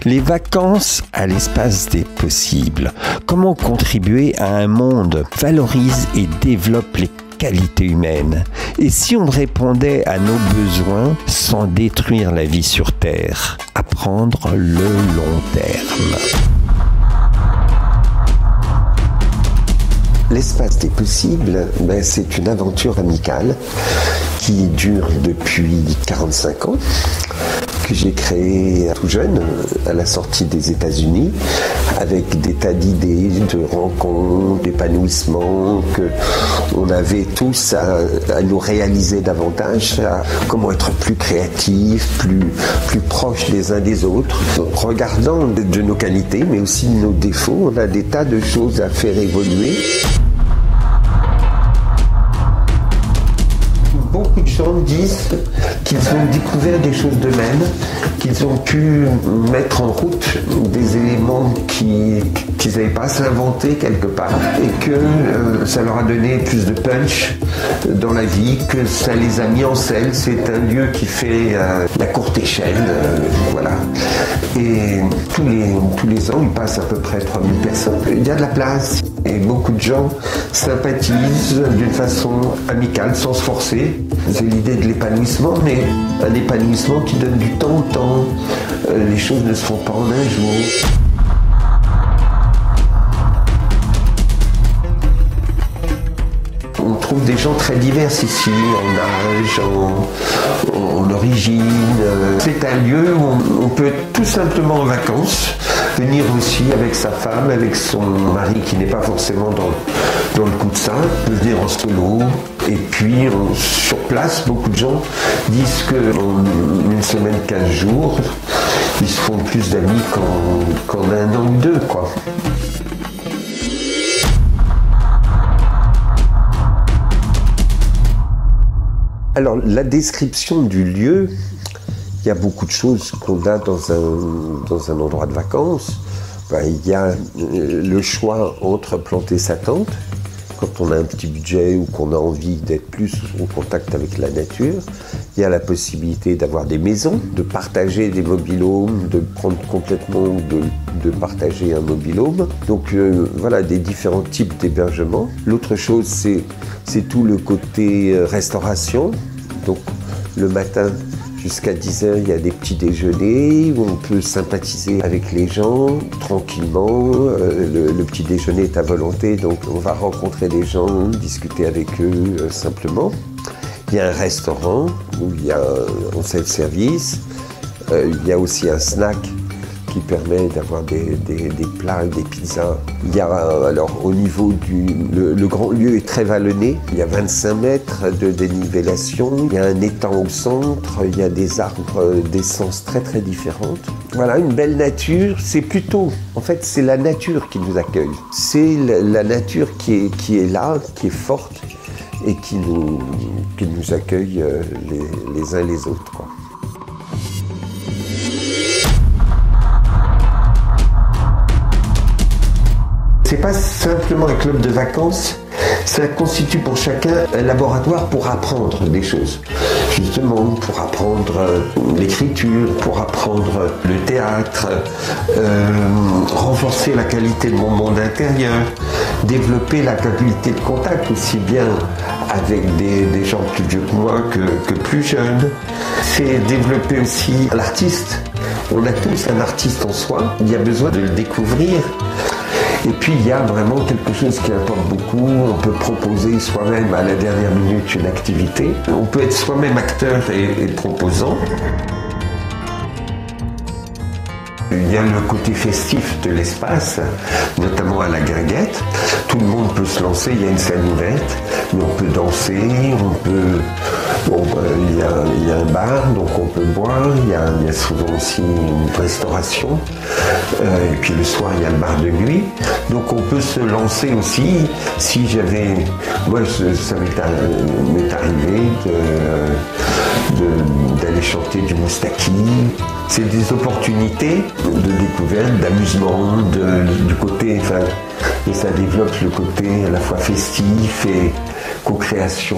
Les vacances à l'espace des possibles. Comment contribuer à un monde valorise et développe les qualités humaines? Et si on répondait à nos besoins sans détruire la vie sur Terre? Apprendre le long terme. L'espace des possibles, c'est une aventure amicale qui dure depuis 45 ans, que j'ai créée tout jeune, à la sortie des États-Unis, avec des tas d'idées, de rencontres, d'épanouissements, qu'on avait tous à nous réaliser davantage, à comment être plus créatifs, plus proches les uns des autres, regardant de nos qualités, mais aussi de nos défauts. On a des tas de choses à faire évoluer. Beaucoup de gens disent qu'ils ont découvert des choses d'eux-mêmes, qu'ils ont pu mettre en route des éléments qu'ils n'avaient pas à s'inventer quelque part et que ça leur a donné plus de punch dans la vie, que ça les a mis en selle. C'est un lieu qui fait la courte échelle, voilà. Et tous les ans, il passe à peu près 3000 personnes. Il y a de la place et beaucoup de gens sympathisent d'une façon amicale, sans se forcer. C'est l'idée de l'épanouissement, mais un épanouissement qui donne du temps au temps. Les choses ne se font pas en un jour. On trouve des gens très divers ici, en âge, en origine. C'est un lieu où on peut être tout simplement en vacances, venir aussi avec sa femme, avec son mari qui n'est pas forcément dans le coup de ça, peut venir en solo. Et puis sur place, beaucoup de gens disent qu'en une semaine, 15 jours, ils se font plus d'amis qu'en un an ou deux, quoi. Alors, la description du lieu, il y a beaucoup de choses qu'on a dans un endroit de vacances. Il y a le choix entre planter sa tente, quand on a un petit budget ou qu'on a envie d'être plus en contact avec la nature. Il y a la possibilité d'avoir des maisons, de partager des mobil-homes, de prendre complètement, de partager un mobil-home. Donc voilà, des différents types d'hébergements. L'autre chose, c'est tout le côté restauration. Donc le matin jusqu'à 10h, il y a des petits déjeuners où on peut sympathiser avec les gens tranquillement. Le petit déjeuner est à volonté, donc on va rencontrer des gens, discuter avec eux simplement. Il y a un restaurant où il y a un self-service. Il y a aussi un snack qui permet d'avoir des plats, des pizzas. Il y a, alors au niveau le grand lieu est très vallonné. Il y a 25 mètres de dénivellation. Il y a un étang au centre. Il y a des arbres d'essence très très différentes. Voilà, une belle nature. C'est plutôt, en fait, c'est la nature qui nous accueille. C'est la nature qui est là, qui est forte et qui nous accueille les uns les autres, quoi. C'est pas simplement un club de vacances, ça constitue pour chacun un laboratoire pour apprendre des choses. Justement, pour apprendre l'écriture, pour apprendre le théâtre, renforcer la qualité de mon monde intérieur, développer la capacité de contact aussi bien avec des gens plus vieux que moi que plus jeunes. C'est développer aussi l'artiste. On a tous un artiste en soi, il y a besoin de le découvrir. Et puis il y a vraiment quelque chose qui importe beaucoup. On peut proposer soi-même à la dernière minute une activité. On peut être soi-même acteur et proposant. Il y a le côté festif de l'espace, notamment à la Guinguette. Tout le monde peut se lancer, il y a une scène ouverte, mais on peut danser, il y a un bar, donc on peut boire, il y a souvent aussi une restauration, et puis le soir il y a le bar de nuit, donc on peut se lancer aussi. Si j'avais, moi ça m'est arrivé d'aller chanter du moustaki. C'est des opportunités de découverte, d'amusement, du côté, enfin, et ça développe le côté à la fois festif et co-création.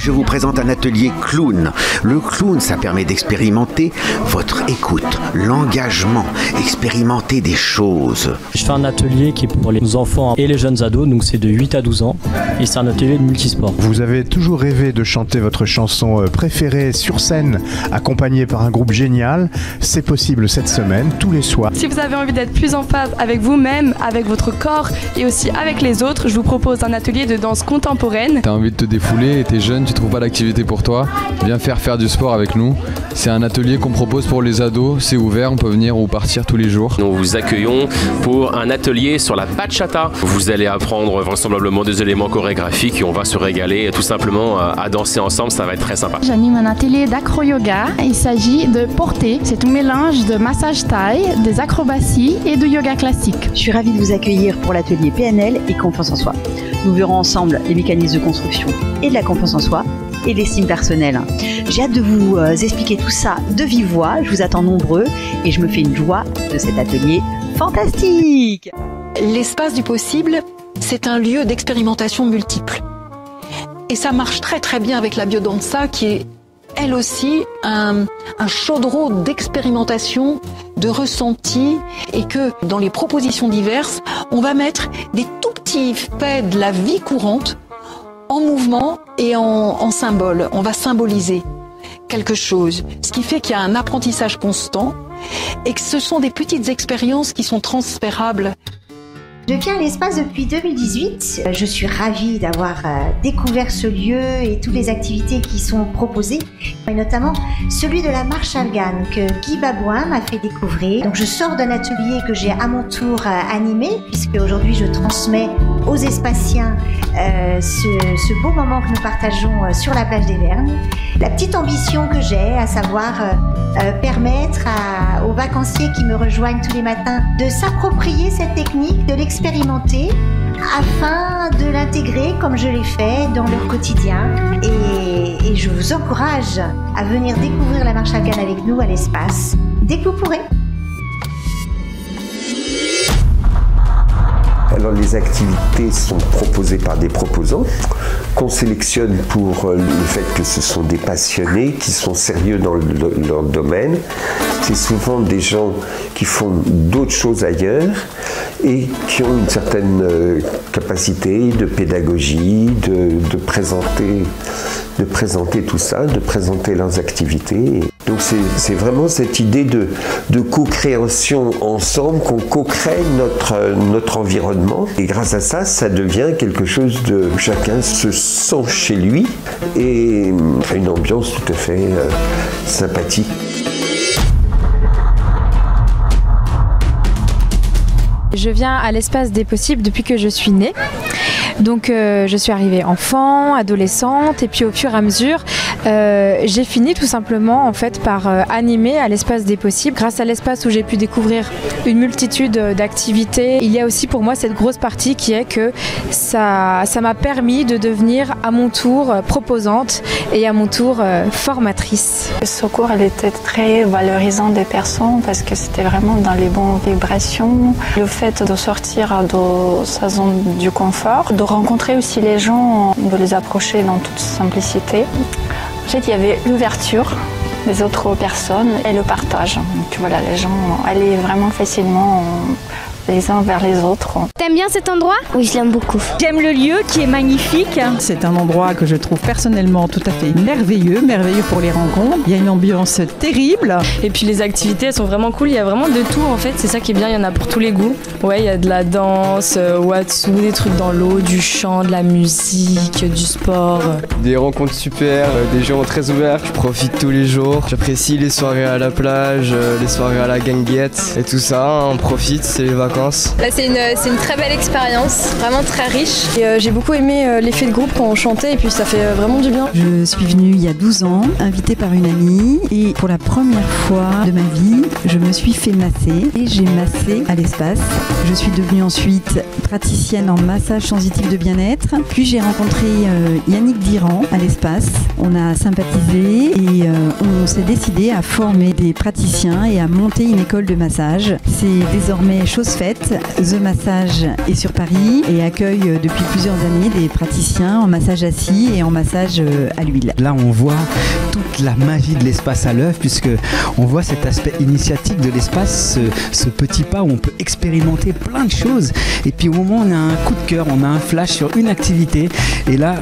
Je vous présente un atelier clown. Le clown, ça permet d'expérimenter votre écoute, l'engagement, expérimenter des choses. Je fais un atelier qui est pour les enfants et les jeunes ados, donc c'est de 8 à 12 ans. Et c'est un atelier de multisport. Vous avez toujours rêvé de chanter votre chanson préférée sur scène, accompagnée par un groupe génial. C'est possible cette semaine, tous les soirs. Si vous avez envie d'être plus en phase avec vous-même, avec votre corps et aussi avec les autres, je vous propose un atelier de danse contemporaine. T'as envie de te défouler et t'es jeune, tu trouves pas d'activité pour toi, viens faire du sport avec nous. C'est un atelier qu'on propose pour les ados, c'est ouvert, on peut venir ou partir tous les jours. Nous vous accueillons pour un atelier sur la bachata. Vous allez apprendre vraisemblablement des éléments chorégraphiques et on va se régaler tout simplement à danser ensemble, ça va être très sympa. J'anime un atelier d'acro-yoga. Il s'agit de porter. C'est un mélange de massage thaï, des acrobaties et de yoga classique. Je suis ravie de vous accueillir pour l'atelier PNL et confiance en soi. Nous verrons ensemble les mécanismes de construction et de la confiance en soi et de l'estime personnelle. J'ai hâte de vous expliquer tout ça de vive voix. Je vous attends nombreux et je me fais une joie de cet atelier fantastique. L'espace du possible, c'est un lieu d'expérimentation multiple. Et ça marche très très bien avec la biodanza qui est elle aussi un chaudron d'expérimentation, de ressenti, et que dans les propositions diverses, on va mettre des tout petits faits de la vie courante en mouvement et en symbole. On va symboliser quelque chose, ce qui fait qu'il y a un apprentissage constant et que ce sont des petites expériences qui sont transférables. Je viens à l'espace depuis 2018. Je suis ravie d'avoir découvert ce lieu et toutes les activités qui sont proposées, et notamment celui de la marche afghane que Guy Babouin m'a fait découvrir. Donc je sors d'un atelier que j'ai à mon tour animé, puisque aujourd'hui je transmets aux Espaciens ce beau moment que nous partageons sur la plage des Vergnes. La petite ambition que j'ai, à savoir permettre aux vacanciers qui me rejoignent tous les matins de s'approprier cette technique, de l'expérimenter afin de l'intégrer comme je l'ai fait dans leur quotidien. Et je vous encourage à venir découvrir la marche afghane avec nous à l'espace dès que vous pourrez. Alors les activités sont proposées par des proposants qu'on sélectionne pour le fait que ce sont des passionnés qui sont sérieux dans leur domaine. C'est souvent des gens qui font d'autres choses ailleurs et qui ont une certaine capacité de pédagogie, de présenter tout ça, de présenter leurs activités. Donc c'est vraiment cette idée de co-création ensemble, qu'on co-crée notre environnement. Et grâce à ça, ça devient quelque chose de... Chacun se sent chez lui et une ambiance tout à fait sympathique. Je viens à l'espace des possibles depuis que je suis née. Donc je suis arrivée enfant, adolescente et puis au fur et à mesure j'ai fini tout simplement en fait par animer à l'espace des possibles. Grâce à l'espace où j'ai pu découvrir une multitude d'activités, il y a aussi pour moi cette grosse partie qui est que ça m'a permis de devenir à mon tour proposante et à mon tour formatrice. Ce cours elle était très valorisant des personnes parce que c'était vraiment dans les bonnes vibrations. Le fait de sortir de sa zone du confort, de rencontrer aussi les gens, de les approcher dans toute simplicité. En fait, il y avait l'ouverture des autres personnes et le partage. Donc voilà, les gens allaient vraiment facilement les uns vers les autres. T'aimes bien cet endroit? Oui, je l'aime beaucoup. J'aime le lieu qui est magnifique. C'est un endroit que je trouve personnellement tout à fait merveilleux pour les rencontres. Il y a une ambiance terrible. Et puis les activités, elles sont vraiment cool. Il y a vraiment de tout en fait. C'est ça qui est bien, il y en a pour tous les goûts. Ouais, il y a de la danse, watsu, des trucs dans l'eau, du chant, de la musique, du sport. Des rencontres super, des gens très ouverts. Je profite tous les jours. J'apprécie les soirées à la plage, les soirées à la guinguette et tout ça. On profite, c'est les vacances. Là, c'est une très belle expérience, vraiment très riche. Et j'ai beaucoup aimé l'effet de groupe quand on chantait et puis ça fait vraiment du bien. Je suis venue il y a 12 ans, invitée par une amie et pour la première fois de ma vie, je me suis fait masser et j'ai massé à l'espace. Je suis devenue ensuite praticienne en massage sensitif de bien-être. Puis j'ai rencontré Yannick Diran à l'espace. On a sympathisé et on s'est décidé à former des praticiens et à monter une école de massage. C'est désormais chose faite. Elisabeth. The Massage est sur Paris et accueille depuis plusieurs années des praticiens en massage assis et en massage à l'huile. Là, on voit toute la magie de l'espace à l'œuvre, puisque on voit cet aspect initiatique de l'espace, ce petit pas où on peut expérimenter plein de choses. Et puis au moment où on a un coup de cœur, on a un flash sur une activité, et là,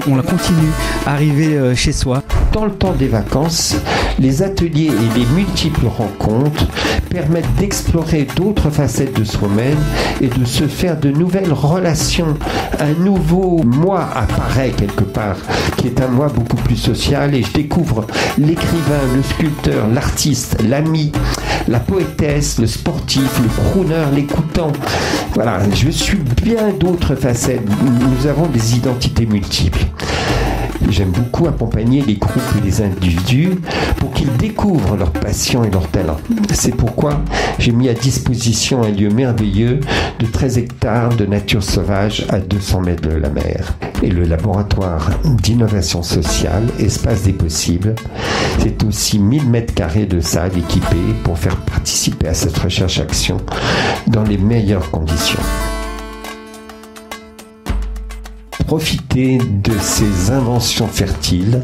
on la continue, arriver chez soi. Dans le temps des vacances, les ateliers et les multiples rencontres permettent d'explorer d'autres facettes de soi-même et de se faire de nouvelles relations. Un nouveau moi apparaît quelque part, qui est un moi beaucoup plus social, et je découvre l'écrivain, le sculpteur, l'artiste, l'ami, la poétesse, le sportif, le crooner, l'écoutant. Voilà, je suis bien d'autres facettes. Nous avons des identités multiples. J'aime beaucoup accompagner les groupes et les individus pour qu'ils découvrent leur passion et leur talent. C'est pourquoi j'ai mis à disposition un lieu merveilleux de 13 hectares de nature sauvage à 200 mètres de la mer. Et le laboratoire d'innovation sociale, Espace des possibles, c'est aussi 1000 mètres carrés de salles équipées pour faire participer à cette recherche-action dans les meilleures conditions. Profitez de ces inventions fertiles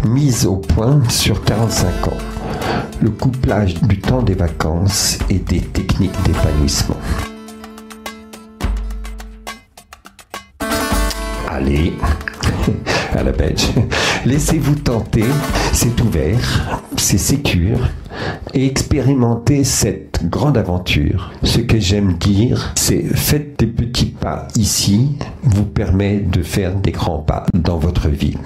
mises au point sur 45 ans. Le couplage du temps des vacances et des techniques d'épanouissement. Allez, à la belge. Laissez-vous tenter, c'est ouvert, c'est sécure, et expérimentez cette grande aventure. Ce que j'aime dire, c'est faites des petits pas ici, vous permet de faire des grands pas dans votre vie.